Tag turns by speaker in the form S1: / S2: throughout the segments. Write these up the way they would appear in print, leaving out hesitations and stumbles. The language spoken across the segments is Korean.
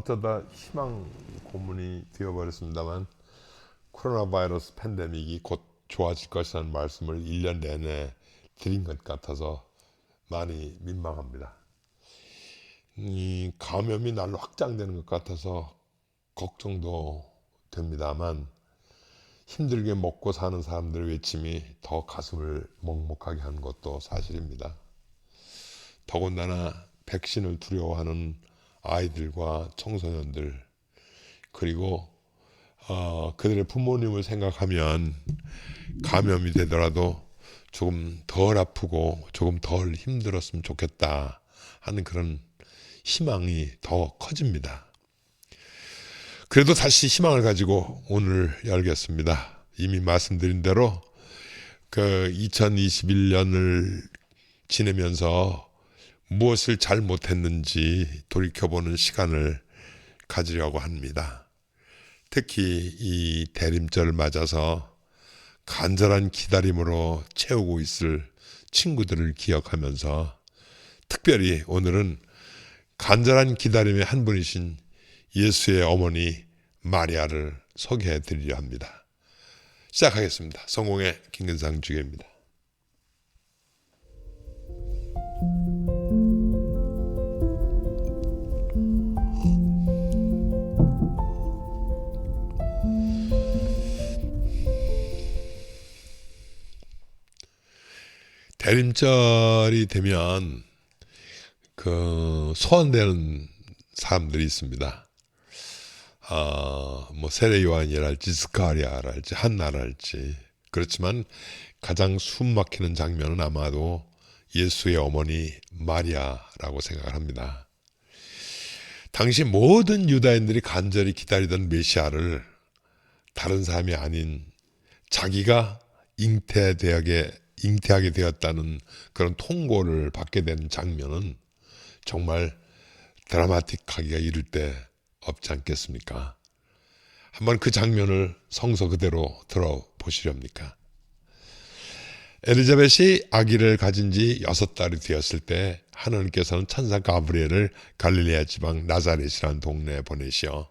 S1: 어쩌다 희망 고문이 되어버렸습니다만 코로나 바이러스 팬데믹이 곧 좋아질 것이라는 말씀을 1년 내내 드린 것 같아서 많이 민망합니다. 이 감염이 날로 확장되는 것 같아서 걱정도 됩니다만 힘들게 먹고 사는 사람들의 외침이 더 가슴을 먹먹하게 하는 것도 사실입니다. 더군다나 백신을 두려워하는 아이들과 청소년들 그리고 그들의 부모님을 생각하면 감염이 되더라도 조금 덜 아프고 조금 덜 힘들었으면 좋겠다 하는 그런 희망이 더 커집니다. 그래도 다시 희망을 가지고 오늘 열겠습니다. 이미 말씀드린 대로 그 2021년을 지내면서 무엇을 잘못했는지 돌이켜보는 시간을 가지려고 합니다. 특히 이 대림절을 맞아서 간절한 기다림으로 채우고 있을 친구들을 기억하면서 특별히 오늘은 간절한 기다림의 한 분이신 예수의 어머니 마리아를 소개해 드리려 합니다. 시작하겠습니다. 성공의 김근상 주교입니다. 대림절이 되면 그 소환되는 사람들이 있습니다. 뭐 세례 요한이랄지 스가랴랄지 한나랄지. 그렇지만 가장 숨막히는 장면은 아마도 예수의 어머니 마리아라고 생각을 합니다. 당시 모든 유다인들이 간절히 기다리던 메시아를 다른 사람이 아닌 자기가 잉태하게 되었다는 그런 통고를 받게 된 장면은 정말 드라마틱하기가 이를 데 없지 않겠습니까? 한번 그 장면을 성서 그대로 들어보시렵니까? 엘리자벳이 아기를 가진 지 6달이 되었을 때 하나님께서는 천사 가브리엘을 갈릴레아 지방 나자렛이라는 동네에 보내시어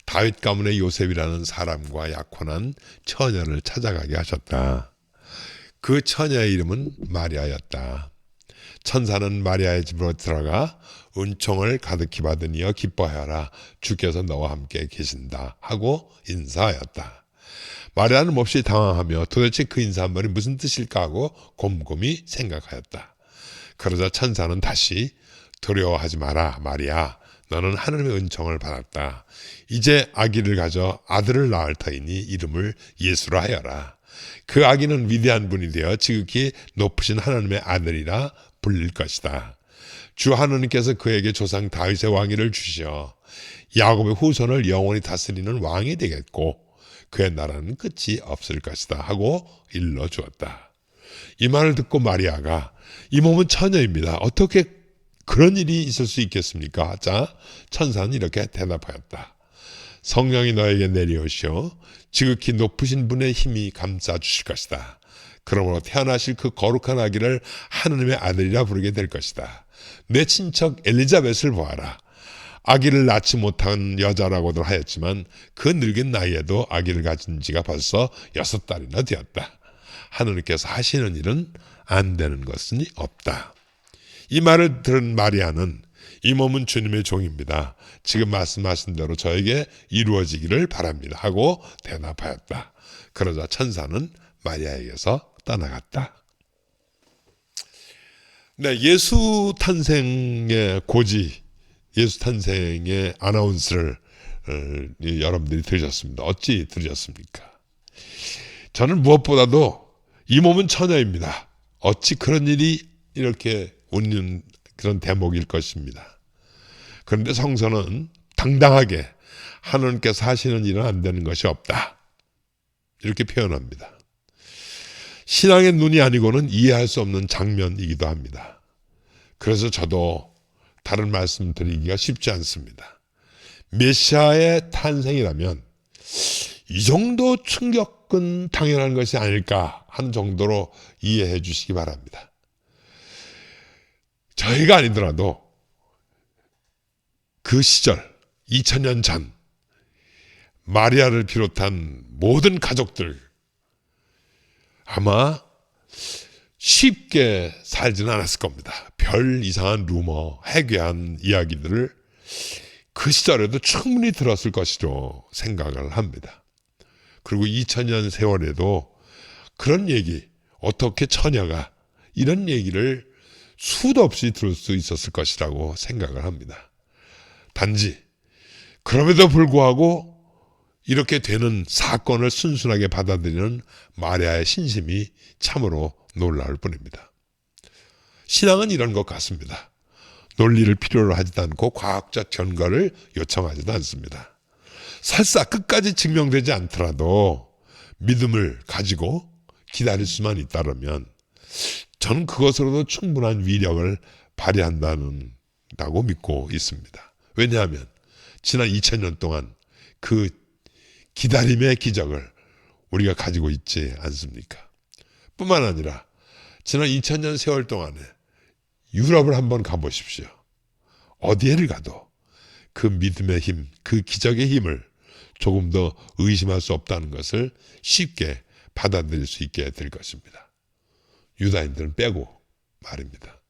S1: 다윗 가문의 요셉이라는 사람과 약혼한 처녀를 찾아가게 하셨다. 그 처녀의 이름은 마리아였다. 천사는 마리아의 집으로 들어가 은총을 가득히 받은 이여 기뻐하여라 주께서 너와 함께 계신다 하고 인사하였다. 마리아는 몹시 당황하며 도대체 그 인사 한 말이 무슨 뜻일까 하고 곰곰이 생각하였다. 그러자 천사는 다시 두려워하지 마라 마리아, 너는 하나님의 은총을 받았다. 이제 아기를 가져 아들을 낳을 터이니 이름을 예수라 하여라. 그 아기는 위대한 분이 되어 지극히 높으신 하나님의 아들이라 불릴 것이다. 주 하나님께서 그에게 조상 다윗의 왕위를 주시어 야곱의 후손을 영원히 다스리는 왕이 되겠고 그의 나라는 끝이 없을 것이다 하고 일러주었다. 이 말을 듣고 마리아가 이 몸은 처녀입니다. 어떻게 그런 일이 있을 수 있겠습니까? 하자 천사는 이렇게 대답하였다. 성령이 너에게 내려오시어 지극히 높으신 분의 힘이 감싸 주실 것이다. 그러므로 태어나실 그 거룩한 아기를 하나님의 아들이라 부르게 될 것이다. 내 친척 엘리자벳을 보아라. 아기를 낳지 못한 여자라고들 하였지만 그 늙은 나이에도 아기를 가진 지가 벌써 6달이나 되었다. 하나님께서 하시는 일은 안 되는 것은 없다. 이 말을 들은 마리아는 이 몸은 주님의 종입니다. 지금 말씀하신 대로 저에게 이루어지기를 바랍니다 하고 대답하였다. 그러자 천사는 마리아에게서 떠나갔다. 네, 예수 탄생의 고지, 예수 탄생의 아나운스를 여러분들이 들으셨습니다. 어찌 들으셨습니까? 저는 무엇보다도 이 몸은 처녀입니다. 어찌 그런 일이 이렇게 웃는 그런 대목일 것입니다. 그런데 성서는 당당하게 하나님께서 하시는 일은 안 되는 것이 없다. 이렇게 표현합니다. 신앙의 눈이 아니고는 이해할 수 없는 장면이기도 합니다. 그래서 저도 다른 말씀 드리기가 쉽지 않습니다. 메시아의 탄생이라면 이 정도 충격은 당연한 것이 아닐까 하는 정도로 이해해 주시기 바랍니다. 저희가 아니더라도 그 시절 2000년 전 마리아를 비롯한 모든 가족들 아마 쉽게 살지는 않았을 겁니다. 별 이상한 루머, 해괴한 이야기들을 그 시절에도 충분히 들었을 것이로 생각을 합니다. 그리고 2000년 세월에도 그런 얘기, 어떻게 처녀가 이런 얘기를 수도 없이 들을 수 있었을 것이라고 생각을 합니다. 단지 그럼에도 불구하고 이렇게 되는 사건을 순순하게 받아들이는 마리아의 신심이 참으로 놀라울 뿐입니다. 신앙은 이런 것 같습니다. 논리를 필요로 하지도 않고 과학적 견거를 요청하지도 않습니다. 설사 끝까지 증명되지 않더라도 믿음을 가지고 기다릴 수만 있다면 저는 그것으로도 충분한 위력을 발휘한다고 믿고 있습니다. 왜냐하면 지난 2000년 동안 그 기다림의 기적을 우리가 가지고 있지 않습니까? 뿐만 아니라 지난 2000년 세월 동안에 유럽을 한번 가보십시오. 어디에를 가도 그 믿음의 힘, 그 기적의 힘을 조금 더 의심할 수 없다는 것을 쉽게 받아들일 수 있게 될 것입니다. 유다인들은 빼고 말입니다.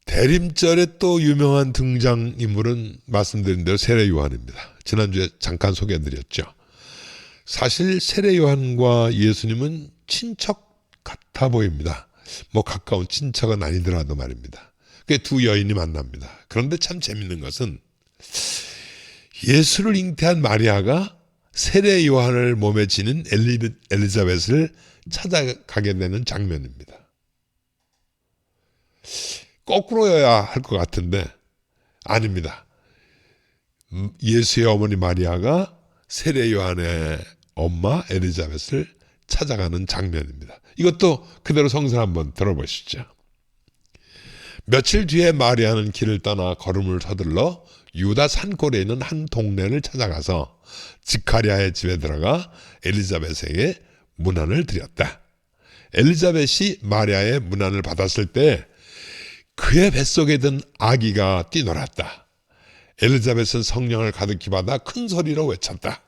S1: 대림절에 또 유명한 등장인물은 말씀드린 대로 세례 요한입니다. 지난주에 잠깐 소개해드렸죠. 사실 세례 요한과 예수님은 친척 같아 보입니다. 뭐 가까운 친척은 아니더라도 말입니다. 그 두 여인이 만납니다. 그런데 참 재밌는 것은 예수를 잉태한 마리아가 세례 요한을 몸에 지닌 엘리자벳을 찾아가게 되는 장면입니다. 거꾸로여야 할 것 같은데 아닙니다. 예수의 어머니 마리아가 세례 요한의 엄마 엘리자벳을 찾아가는 장면입니다. 이것도 그대로 성서 한번 들어보시죠. 며칠 뒤에 마리아는 길을 떠나 걸음을 서둘러 유다 산골에 있는 한 동네를 찾아가서 지카리아의 집에 들어가 엘리자벳에게 문안을 드렸다. 엘리자벳이 마리아의 문안을 받았을 때 그의 뱃속에 든 아기가 뛰놀았다. 엘리자벳은 성령을 가득히 받아 큰 소리로 외쳤다.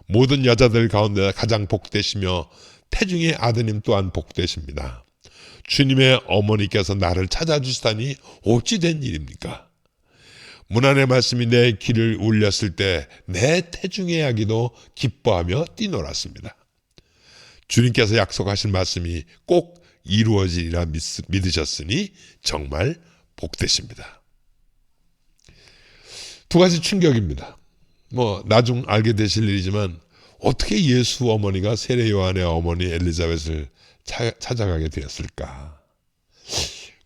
S1: 모든 여자들 가운데 가장 복되시며 태중의 아드님 또한 복되십니다. 주님의 어머니께서 나를 찾아주시다니 어찌 된 일입니까? 문안의 말씀이 내 귀를 울렸을 때 내 태중의 아기도 기뻐하며 뛰놀았습니다. 주님께서 약속하신 말씀이 꼭 이루어지리라 믿으셨으니 정말 복되십니다. 두 가지 충격입니다. 뭐 나중 알게 되실 일이지만 어떻게 예수 어머니가 세례 요한의 어머니 엘리자벳을 찾아가게 되었을까?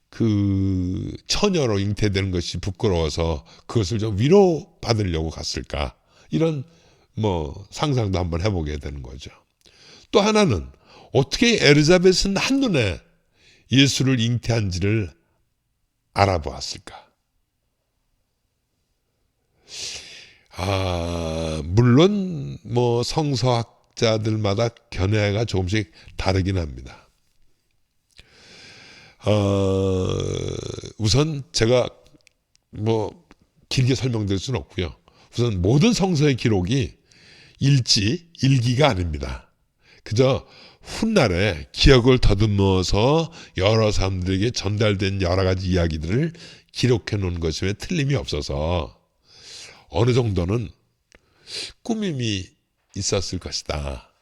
S1: 그 처녀로 잉태되는 것이 부끄러워서 그것을 좀 위로받으려고 갔을까? 이런 뭐 상상도 한번 해보게 되는 거죠. 또 하나는 어떻게 엘리자벳은 한눈에 예수를 잉태한지를 알아보았을까? 물론 뭐 성서학자들마다 견해가 조금씩 다르긴 합니다. 우선 제가 뭐 길게 설명드릴 수는 없고요. 우선 모든 성서의 기록이 일기가 아닙니다. 그저 훗날에 기억을 더듬어서 여러 사람들에게 전달된 여러 가지 이야기들을 기록해 놓은 것임에 틀림이 없어서 어느 정도는 꾸밈이 있었을 것이다.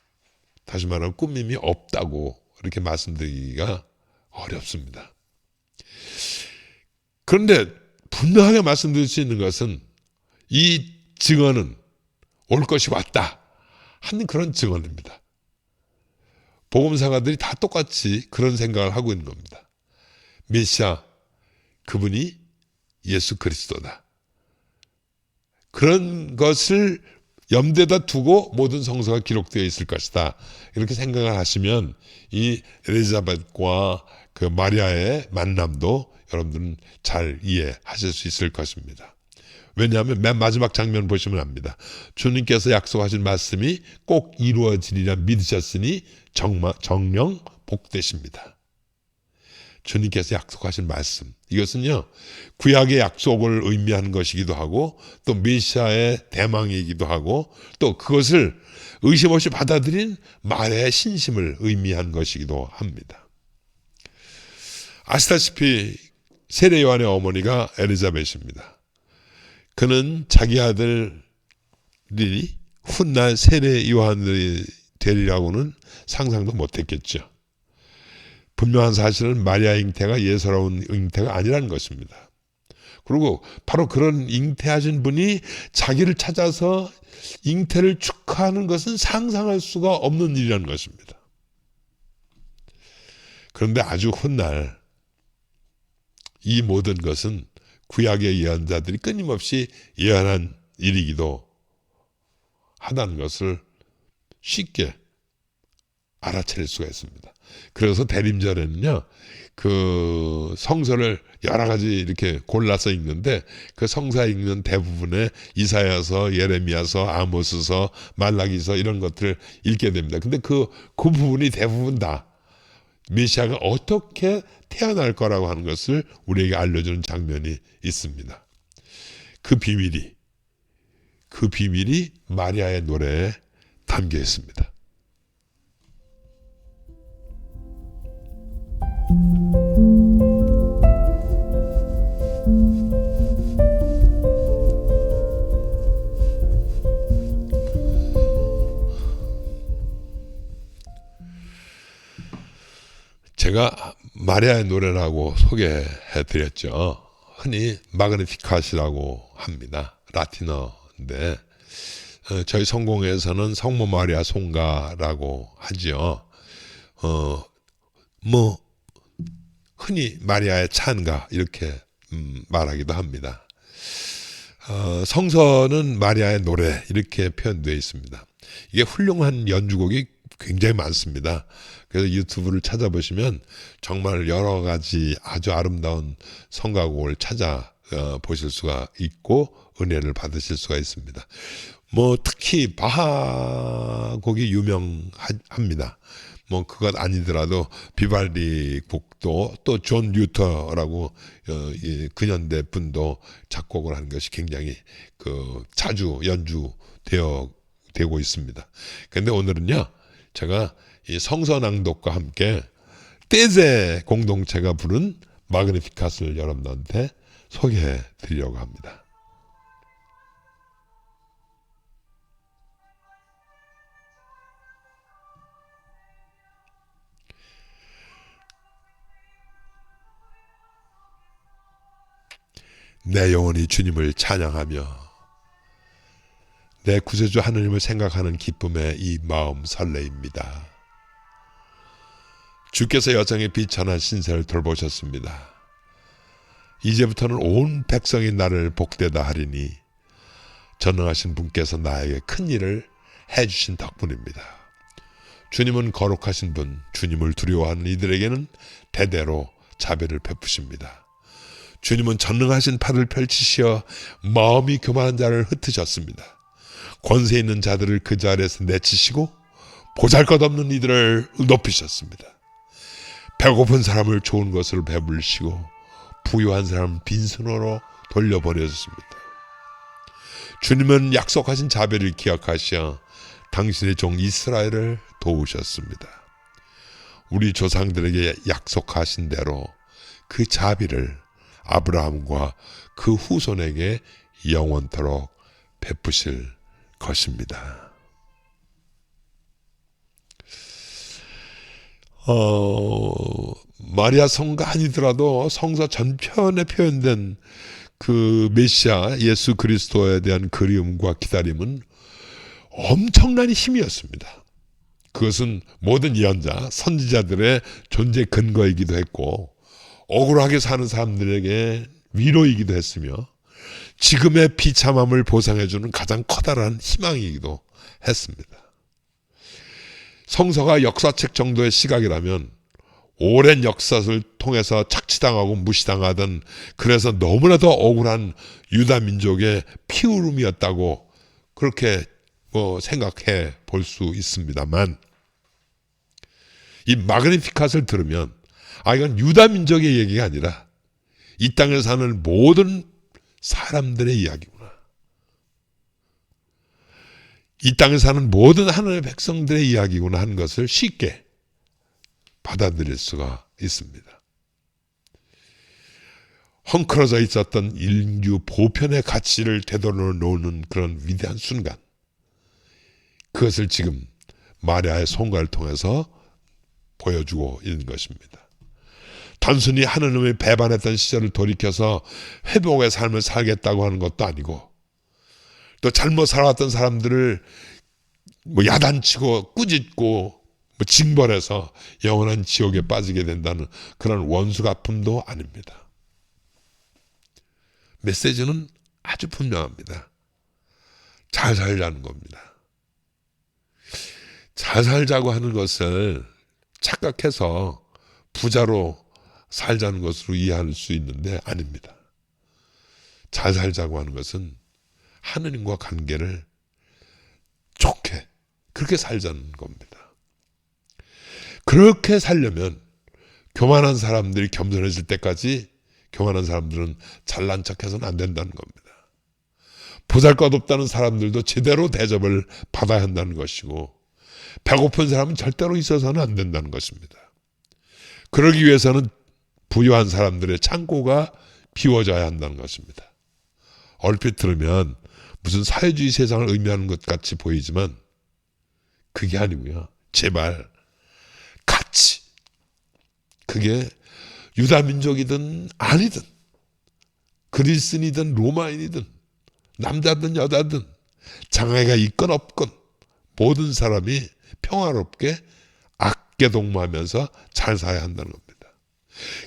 S1: 다시 말하면 꾸밈이 없다고 이렇게 말씀드리기가 어렵습니다. 그런데 분명하게 말씀드릴 수 있는 것은 이 증언은 올 것이 왔다 하는 그런 증언입니다. 복음사가들이 다 똑같이 그런 생각을 하고 있는 겁니다. 메시아, 그분이 예수 그리스도다. 그런 것을 염두에다 두고 모든 성서가 기록되어 있을 것이다. 이렇게 생각을 하시면 이 엘리자벳과 그 마리아의 만남도 여러분들은 잘 이해하실 수 있을 것입니다. 왜냐하면 맨 마지막 장면 보시면 압니다. 주님께서 약속하신 말씀이 꼭 이루어지리라 믿으셨으니 정령 복되십니다. 주님께서 약속하신 말씀, 이것은요 구약의 약속을 의미하는 것이기도 하고 또 메시아의 대망이기도 하고 또 그것을 의심 없이 받아들인 마리아의 신심을 의미한 것이기도 합니다. 아시다시피 세례 요한의 어머니가 엘리자벳입니다. 그는 자기 아들이 훗날 세례 요한이 되리라고는 상상도 못했겠죠. 분명한 사실은 마리아 잉태가 예사로운 잉태가 아니라는 것입니다. 그리고 바로 그런 잉태하신 분이 자기를 찾아서 잉태를 축하하는 것은 상상할 수가 없는 일이라는 것입니다. 그런데 아주 훗날 이 모든 것은 구약의 예언자들이 끊임없이 예언한 일이기도 하다는 것을 쉽게 알아차릴 수가 있습니다. 그래서 대림절에는요, 그 성서를 여러 가지 이렇게 골라서 읽는데 그 성사 읽는 대부분의 이사야서, 예레미야서, 아모스서, 말라기서 이런 것들을 읽게 됩니다. 근데 그 부분이 대부분 다 메시아가 어떻게 태어날 거라고 하는 것을 우리에게 알려주는 장면이 있습니다. 그 비밀이 마리아의 노래에 담겨 있습니다. 제가 마리아의 노래라고 소개해 드렸죠. 흔히 마그니피카시라고 합니다. 라틴어인데 저희 성공회에서는 성모 마리아 송가라고 하죠. 흔히 마리아의 찬가 이렇게 말하기도 합니다. 성서는 마리아의 노래 이렇게 표현되어 있습니다. 이게 훌륭한 연주곡이 굉장히 많습니다. 그래서 유튜브를 찾아보시면 정말 여러 가지 아주 아름다운 성가곡을 찾아 보실 수가 있고 은혜를 받으실 수가 있습니다. 특히 바하 곡이 유명합니다. 그것 아니더라도 비발디 곡도 또 존 류터라고 근현대 분도 작곡을 하는 것이 굉장히 자주 연주되고 있습니다. 그런데 오늘은요, 제가 이 성서 낭독과 함께 떼제 공동체가 부른 마그니피카스를 여러분들한테 소개해 드리려고 합니다. 내 영혼이 주님을 찬양하며 내 구세주 하느님을 생각하는 기쁨에 이 마음 설레입니다. 주께서 여정의 비천한 신세를 돌보셨습니다. 이제부터는 온 백성이 나를 복되다 하리니 전능하신 분께서 나에게 큰 일을 해주신 덕분입니다. 주님은 거룩하신 분, 주님을 두려워하는 이들에게는 대대로 자비를 베푸십니다. 주님은 전능하신 팔을 펼치시어 마음이 교만한 자를 흩으셨습니다. 권세 있는 자들을 그 자리에서 내치시고 보잘것없는 이들을 높이셨습니다. 배고픈 사람을 좋은 것으로 배불리시고 부유한 사람은 빈손으로 돌려보내셨습니다. 주님은 약속하신 자비를 기억하시어 당신의 종 이스라엘을 도우셨습니다. 우리 조상들에게 약속하신 대로 그 자비를 아브라함과 그 후손에게 영원토록 베푸실 것입니다. 마리아 성가 아니더라도 성서 전편에 표현된 그 메시아 예수 그리스도에 대한 그리움과 기다림은 엄청난 힘이었습니다. 그것은 모든 예언자, 선지자들의 존재 근거이기도 했고 억울하게 사는 사람들에게 위로이기도 했으며 지금의 비참함을 보상해주는 가장 커다란 희망이기도 했습니다. 성서가 역사책 정도의 시각이라면 오랜 역사를 통해서 착취당하고 무시당하던, 그래서 너무나도 억울한 유다 민족의 피울음이었다고 그렇게 생각해 볼 수 있습니다만, 이 마그니피캇을 들으면 이건 유다 민족의 얘기가 아니라 이 땅에 사는 모든 사람들의 이야기구나, 이 땅에 사는 모든 하나님의 백성들의 이야기구나 하는 것을 쉽게 받아들일 수가 있습니다. 헝클어져 있었던 인류 보편의 가치를 되돌아놓는 그런 위대한 순간, 그것을 지금 마리아의 손과를 통해서 보여주고 있는 것입니다. 단순히 하느님을 배반했던 시절을 돌이켜서 회복의 삶을 살겠다고 하는 것도 아니고, 또 잘못 살아왔던 사람들을 야단치고 꾸짖고 징벌해서 영원한 지옥에 빠지게 된다는 그런 원수 갚음도 아닙니다. 메시지는 아주 분명합니다. 잘 살자는 겁니다. 잘 살자고 하는 것을 착각해서 부자로 살자는 것으로 이해할 수 있는데 아닙니다. 잘 살자고 하는 것은 하느님과 관계를 좋게 그렇게 살자는 겁니다. 그렇게 살려면 교만한 사람들이 겸손해질 때까지 교만한 사람들은 잘난 척해서는 안 된다는 겁니다. 보잘것없다는 사람들도 제대로 대접을 받아야 한다는 것이고, 배고픈 사람은 절대로 있어서는 안 된다는 것입니다. 그러기 위해서는 부유한 사람들의 창고가 비워져야 한다는 것입니다. 얼핏 들으면 무슨 사회주의 세상을 의미하는 것 같이 보이지만 그게 아니고요. 제발 가치, 그게 유다 민족이든 아니든 그리스인이든 로마인이든 남자든 여자든 장애가 있건 없건 모든 사람이 평화롭게 악계동무하면서 잘 살아야 한다는 겁니다.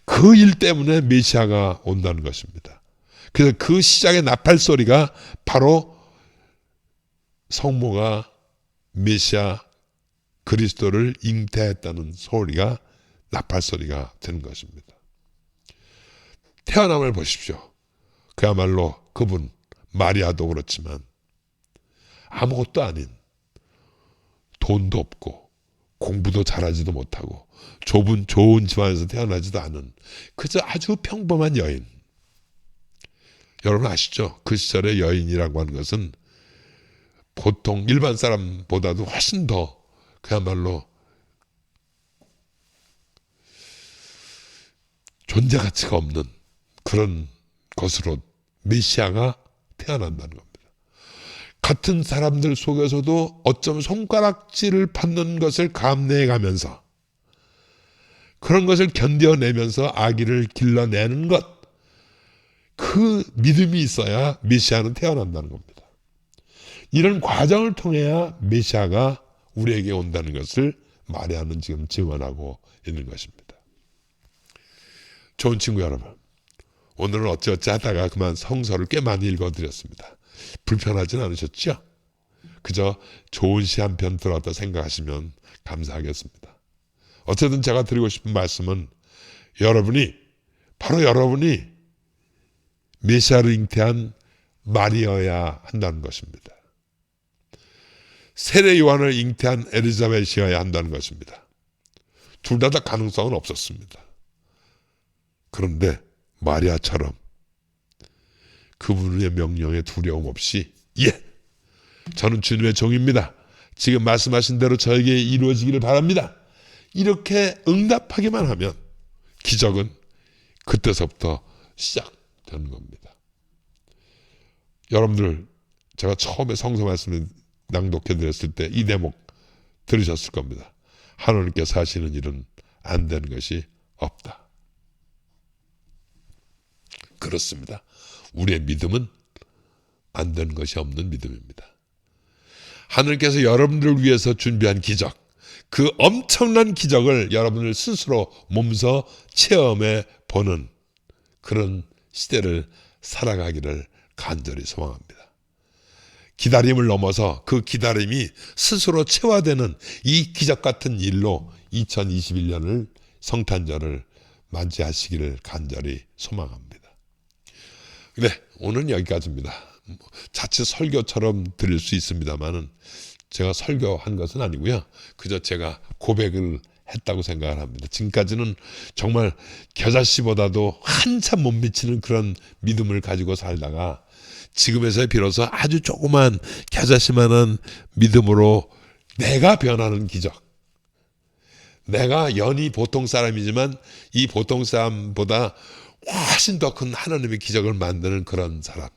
S1: 그 일 때문에 메시아가 온다는 것입니다. 그래서 그 시작의 나팔소리가 바로 성모가 메시아 그리스도를 잉태했다는 소리가 나팔소리가 되는 것입니다. 태어남을 보십시오. 그야말로 그분 마리아도 그렇지만 아무것도 아닌, 돈도 없고 공부도 잘하지도 못하고 좋은 집안에서 태어나지도 않은 그저 아주 평범한 여인. 여러분 아시죠? 그 시절의 여인이라고 하는 것은 보통 일반 사람보다도 훨씬 더 그야말로 존재 가치가 없는 그런 것으로 메시아가 태어난다는 겁니다. 같은 사람들 속에서도 어쩜 손가락질을 받는 것을 감내해 가면서 그런 것을 견뎌내면서 아기를 길러내는 것, 그 믿음이 있어야 메시아는 태어난다는 겁니다. 이런 과정을 통해야 메시아가 우리에게 온다는 것을 마리아는 지금 증언하고 있는 것입니다. 좋은 친구 여러분, 오늘은 어찌어찌 하다가 그만 성서를 꽤 많이 읽어드렸습니다. 불편하진 않으셨죠? 그저 좋은 시 한 편 들었다 생각하시면 감사하겠습니다. 어쨌든 제가 드리고 싶은 말씀은 바로 여러분이 메시아를 잉태한 마리아여야 한다는 것입니다. 세례 요한을 잉태한 엘리자벳이어야 한다는 것입니다. 둘 다 가능성은 없었습니다. 그런데 마리아처럼 그분의 명령에 두려움 없이 저는 주님의 종입니다. 지금 말씀하신 대로 저에게 이루어지기를 바랍니다. 이렇게 응답하기만 하면 기적은 그때서부터 시작되는 겁니다. 여러분들 제가 처음에 성서 말씀을 낭독해 드렸을 때 이 대목 들으셨을 겁니다. 하나님께서 하시는 일은 안 되는 것이 없다. 그렇습니다. 우리의 믿음은 안 되는 것이 없는 믿음입니다. 하나님께서 여러분들을 위해서 준비한 기적, 그 엄청난 기적을 여러분들 스스로 몸소 체험해 보는 그런 시대를 살아가기를 간절히 소망합니다. 기다림을 넘어서 그 기다림이 스스로 체화되는 이 기적 같은 일로 2021년을 성탄절을 맞이하시기를 간절히 소망합니다. 그래, 오늘은 여기까지입니다. 자칫 설교처럼 들릴 수 있습니다만은 제가 설교한 것은 아니고요. 그저 제가 고백을 했다고 생각을 합니다. 지금까지는 정말 겨자씨보다도 한참 못 미치는 그런 믿음을 가지고 살다가 지금에서 비로소 아주 조그만 겨자씨만한 믿음으로 내가 변하는 기적. 내가 연히 보통 사람이지만 이 보통 사람보다 훨씬 더 큰 하나님의 기적을 만드는 그런 사람.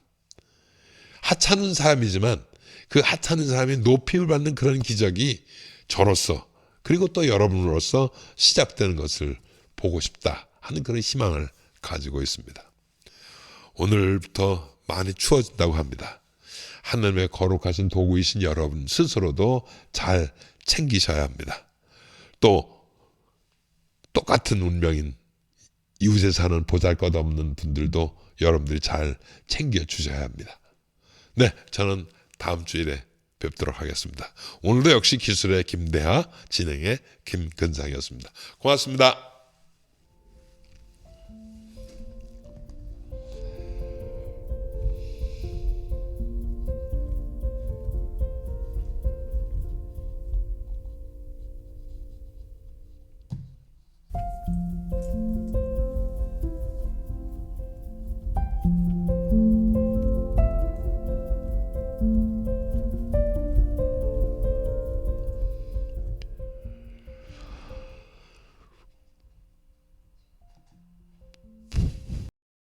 S1: 하찮은 사람이지만 그 하찮은 사람이 높임을 받는 그런 기적이 저로서 그리고 또 여러분으로서 시작되는 것을 보고 싶다 하는 그런 희망을 가지고 있습니다. 오늘부터 많이 추워진다고 합니다. 하나님의 거룩하신 도구이신 여러분 스스로도 잘 챙기셔야 합니다. 또 똑같은 운명인 이웃에 사는 보잘것없는 분들도 여러분들이 잘 챙겨주셔야 합니다. 네, 저는 다음 주일에 뵙도록 하겠습니다. 오늘도 역시 기술의 김대하, 진행의 김근상이었습니다. 고맙습니다.